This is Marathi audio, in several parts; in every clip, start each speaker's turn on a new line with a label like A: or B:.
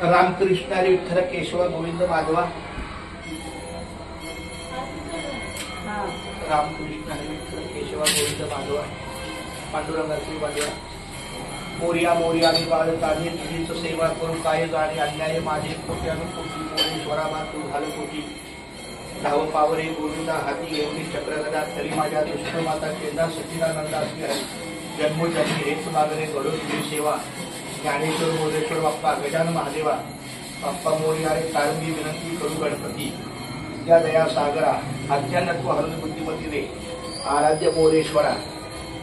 A: रामकृष्ण हरी विठ्ठल केशव गोविंद माधवा रामकृष्ण हरी विठ्ठल केशव गोविंद माधवा पांडुरंगाची वाजवा मोर्या मोर्या आणि बाळकाने तुझीच सेवा करू काय जाणे अन्याय माझे कोट्यानु कोटी मोरेश्वरा तू झालं कोटी धाव पावरे गोविंदा हाती एवढी चक्रगदा तरी माझ्या दुष्टमाता चेंदा सचिदानंदा अशी आहे जन्मोजन्मी हेच मागणे घडून तुझी सेवा ज्ञानेश्वर मोरेश्वर बाप्पा गजानन महादेवा बाप्पा मोर्या रे कारंगी विनंती करू गणपती त्या दया सागरा अत्यानत्व हरून बुद्धिमती दे आराध्य मोरेश्वरा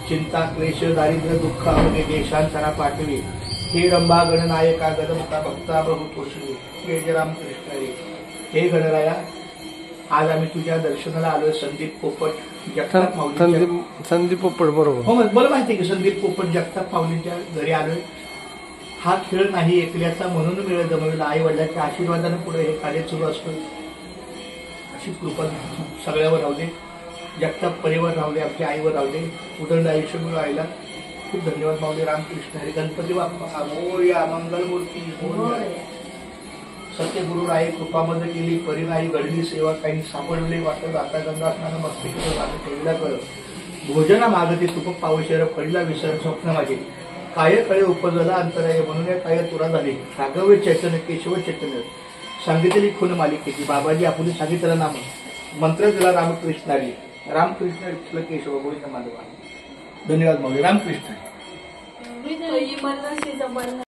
A: चिंता क्लेश दारिद्र्य दुःख अवघे देशांतरा पाठवे हे रंभा गणनायका गदमुखा भक्ता बहु पोषणे हे जय रामकृष्ण हरी हे गणराया आज आम्ही तुझ्या दर्शनाला आलोय संदीप पोपट जगताप माऊली
B: संदीप पोपट बरोबर
A: हो मला माहिती आहे की संदीप पोपट जगताप माऊलींच्या घरी आलोय हा खेळ नाही एकल्याचा म्हणून वेळ जमविला आई वडिलांच्या आशीर्वादाने पुढे हे कार्य सुरू असतं अशी कृपा सगळ्यावर राहू दे जगताप परिवार राहू दे आपल्या आईवर राहू दे उदंड आयुष्य मिळून आईला खूप धन्यवाद माऊली रामकृष्ण हरी गणपती बाप्पा मोरया मंगलमूर्ती सत्यगुरु राय कृपामध्ये केली परिणाई घडली सेवा काही सापडले वाटत आता गंगा स्नान मस्ती ठेवला कर भोजना मागते तुप पावशेर फळीला विसर स्वप्न माझे काय कळे उपजला अंतराय म्हणून काय तुरा झाली राघव चैतन्य केशव चैतन्य सांगितलेली खून मालिकेची बाबाजी आपण सांगितलं नाम मंत्र दिला रामकृष्ण हरी रामकृष्ण विठ्ठल केशव गोविंद माधवा धन्यवाद माऊली रामकृष्ण